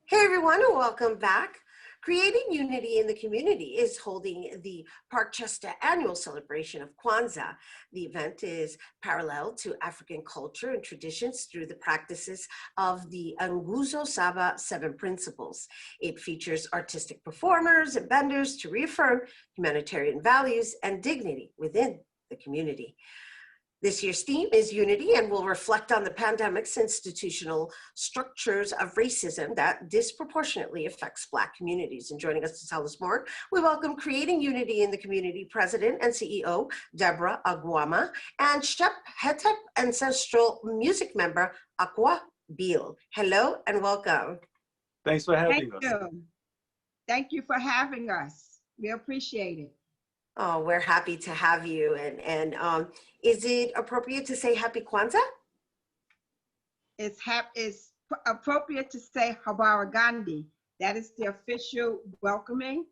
Hey everyone, and welcome back. Creating Unity in the Community is holding the Parkchester annual celebration of Kwanzaa. The event is parallel to African culture and traditions through the practices of the Nguzo Saba 7 principles. It features artistic performers and vendors to reaffirm humanitarian values and dignity within the community. This year's theme is Unity and will reflect on the pandemic's institutional structures of racism that disproportionately affects Black communities. And joining us to tell us more, we welcome Creating Unity in the Community President and CEO, Debra Oguamah, and Sheps Hetep Ancestral music member, Aquah Beale. Hello and welcome. Thanks for having us. Thank you for having us. We appreciate it. Oh, we're happy to have you. And is it appropriate to say Happy Kwanzaa? It's appropriate to say Habara Gandhi. That is the official welcoming.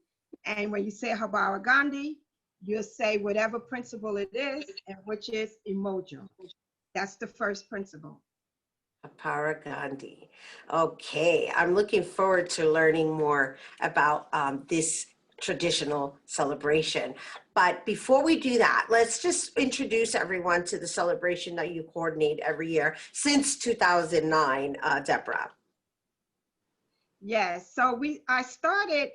And when you say Habara Gandhi, you'll say whatever principle it is, and which is Emojo. That's the first principle. Habara Gandhi. Okay, I'm looking forward to learning more about this traditional celebration. But before we do that, let's just introduce everyone to the celebration that you coordinate every year since 2009, Debra. Yes, so I started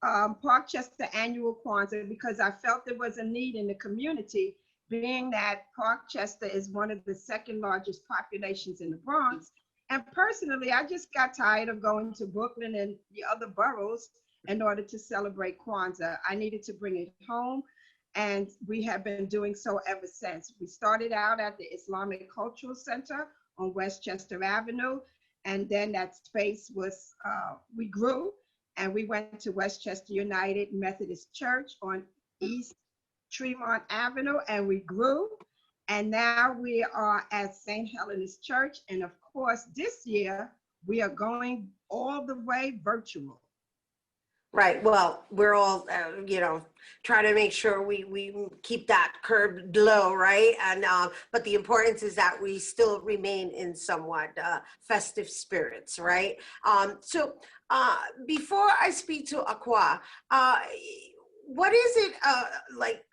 Parkchester Annual Kwanzaa because I felt there was a need in the community, being that Parkchester is one of the second largest populations in the Bronx. And personally, I just got tired of going to Brooklyn and the other boroughs in order to celebrate Kwanzaa. I needed to bring it home, and we have been doing so ever since. We started out at the Islamic Cultural Center on Westchester Avenue, and then that space was, we grew, and we went to Westchester United Methodist Church on East Tremont Avenue, and we grew, and now we are at St. Helena's Church, and of course, this year, we are going all the way virtual. Right. Well, we're all, trying to make sure we keep that curb low, right? And but the importance is that we still remain in somewhat festive spirits, right? So before I speak to Aquah, what is it like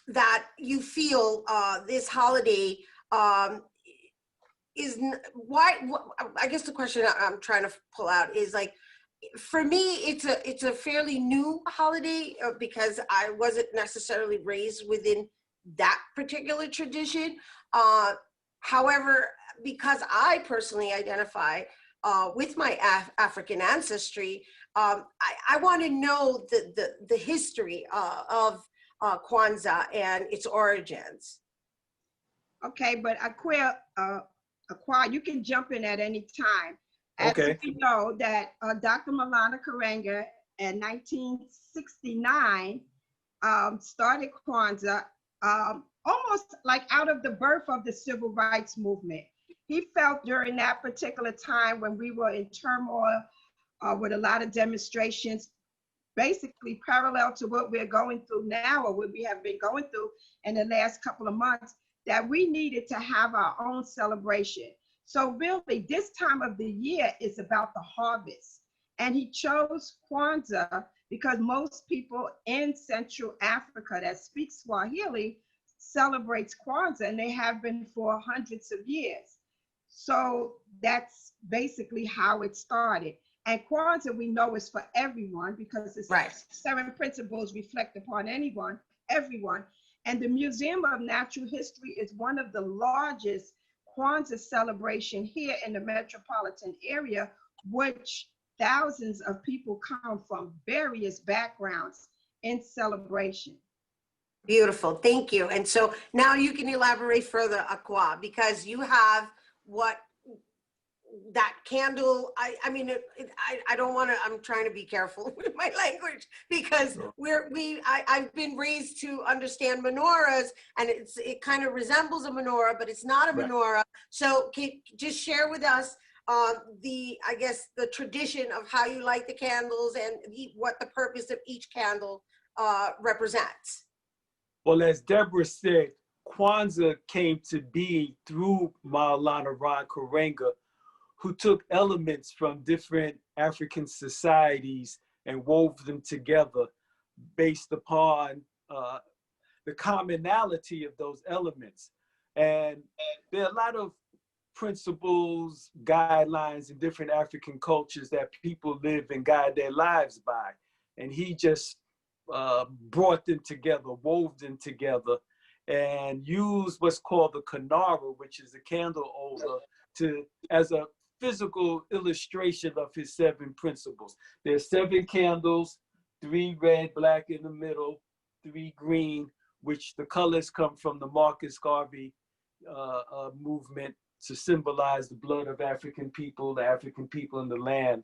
that you feel this holiday is why? I guess the question I'm trying to pull out is like, for me, it's a fairly new holiday because I wasn't necessarily raised within that particular tradition. However, because I personally identify with my African ancestry, I want to know the history of Kwanzaa and its origins. Okay, but Aquah, you can jump in at any time. As Okay. we know that Dr. Malana Karenga in 1969 started Kwanzaa almost like out of the birth of the civil rights movement. He felt during that particular time when we were in turmoil with a lot of demonstrations, basically parallel to what we're going through now or what we have been going through in the last couple of months, that we needed to have our own celebration. So really, this time of the year is about the harvest. And he chose Kwanzaa because most people in Central Africa that speak Swahili celebrates Kwanzaa, and they have been for hundreds of years. So that's basically how it started. And Kwanzaa, we know, is for everyone because it's Right. 7 principles reflect upon everyone. And the Museum of Natural History is one of the largest Kwanzaa celebration here in the metropolitan area, which thousands of people come from various backgrounds in celebration. Beautiful, thank you. And so now you can elaborate further, Aquah, because you have that candle. I mean, I don't want to. I'm trying to be careful with my language because I've been raised to understand menorahs, and it kind of resembles a menorah, but it's not a menorah. So can you just share with us the tradition of how you light the candles and what the purpose of each candle represents? Well, as Debra said, Kwanzaa came to be through Maulana Ron Karenga, who took elements from different African societies and wove them together based upon the commonality of those elements. And there are a lot of principles, guidelines in different African cultures that people live and guide their lives by. And he just brought them together, wove them together, and used what's called the Kanara, which is a candle holder, as a physical illustration of his 7 principles. There's 7 candles, 3 red, black in the middle, 3 green, which the colors come from the Marcus Garvey movement to symbolize the blood of African people, the African people in the land.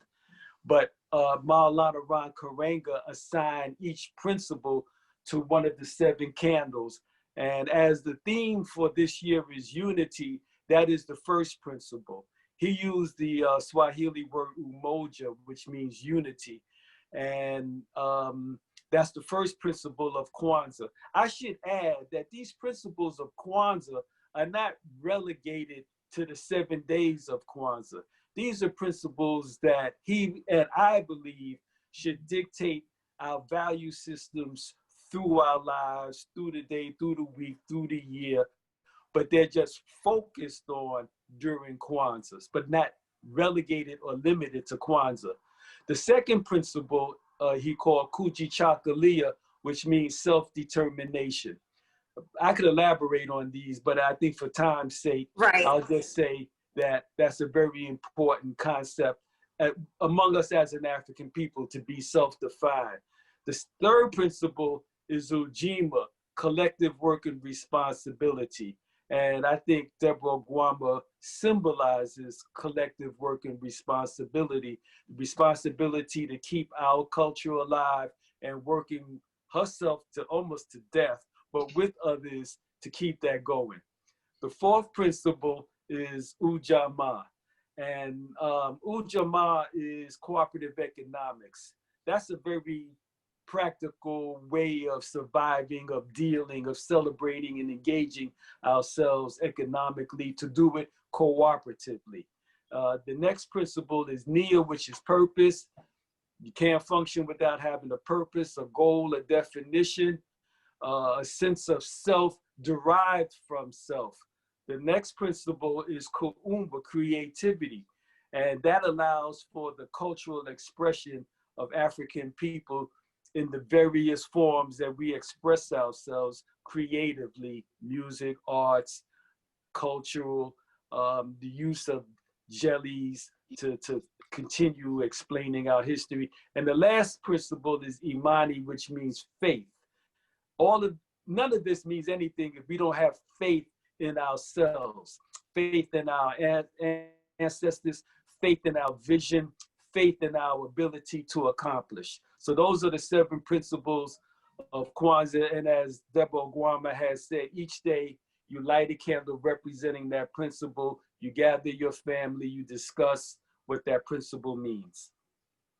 But Maulana Ron Karenga assigned each principle to one of the 7 candles. And as the theme for this year is unity, that is the first principle. He used the Swahili word umoja, which means unity. And that's the first principle of Kwanzaa. I should add that these principles of Kwanzaa are not relegated to the 7 days of Kwanzaa. These are principles that he and I believe should dictate our value systems through our lives, through the day, through the week, through the year, but they're just focused on during Kwanzaa, but not relegated or limited to Kwanzaa. The second principle he called Kujichagulia, which means self-determination. I could elaborate on these, but I think for time's sake, Right. I'll just say that that's a very important concept among us as an African people, to be self-defined. The third principle is Ujima, collective work and responsibility. And I think Debra Oguamah symbolizes collective work and responsibility to keep our culture alive and working herself to almost to death, but with others to keep that going. The fourth principle is Ujamaa. And Ujamaa is cooperative economics. That's a very practical way of surviving, of dealing, of celebrating and engaging ourselves economically, to do it cooperatively. The next principle is Nia, which is purpose. You can't function without having a purpose, a goal, a definition, a sense of self derived from self. The next principle is Kuumba, creativity. And that allows for the cultural expression of African people in the various forms that we express ourselves creatively: music, arts, cultural, the use of jellies to continue explaining our history. And the last principle is Imani, which means faith. None of this means anything if we don't have faith in ourselves, faith in our ancestors, faith in our vision, faith in our ability to accomplish. So those are the 7 principles of Kwanzaa. And as Debra Oguamah has said, each day you light a candle representing that principle, you gather your family, you discuss what that principle means.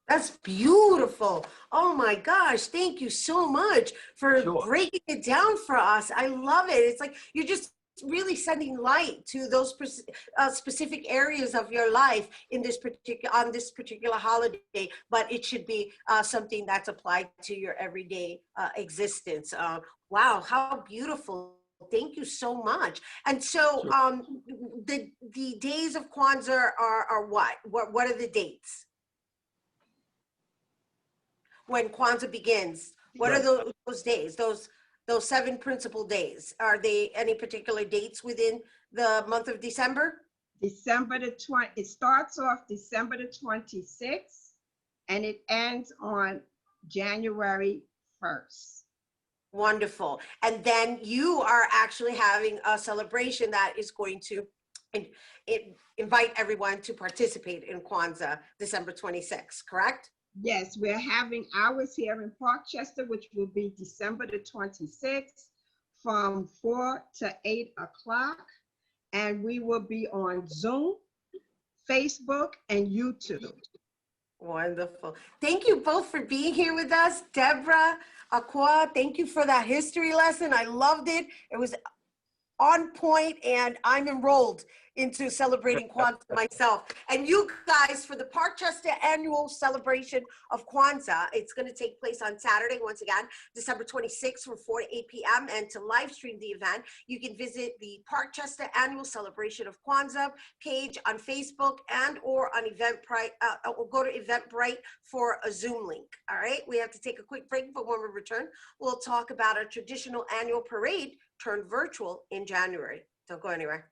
That's beautiful. Oh my gosh. Thank you so much for breaking it down for us. I love it. It's like you're just really sending light to those specific areas of your life in this particular holiday, but it should be something that's applied to your everyday existence. Wow, how beautiful. Thank you so much. And so the days of Kwanzaa are what? What are the dates? When Kwanzaa begins, what are those days? Those 7 principal days, are they any particular dates within the month of December? December the 20th. It starts off December the 26th, and it ends on January 1st. Wonderful. And then you are actually having a celebration that is going to invite everyone to participate in Kwanzaa, December 26th, correct? Yes, we're having ours here in Parkchester, which will be December the 26th from 4 to 8 o'clock. And we will be on Zoom, Facebook, and YouTube. Wonderful. Thank you both for being here with us. Debra, Aquah, thank you for that history lesson. I loved it. It was on point, and I'm enrolled into celebrating Kwanzaa myself. And you guys, for the Parkchester annual celebration of Kwanzaa, it's going to take place on Saturday, once again, December 26th from 4 to 8 p.m. And to live stream the event, you can visit the Parkchester annual celebration of Kwanzaa page on Facebook and or on Eventbrite, or go to Eventbrite for a Zoom link. All right, we have to take a quick break, but when we return, we'll talk about our traditional annual parade turned virtual in January. Don't go anywhere.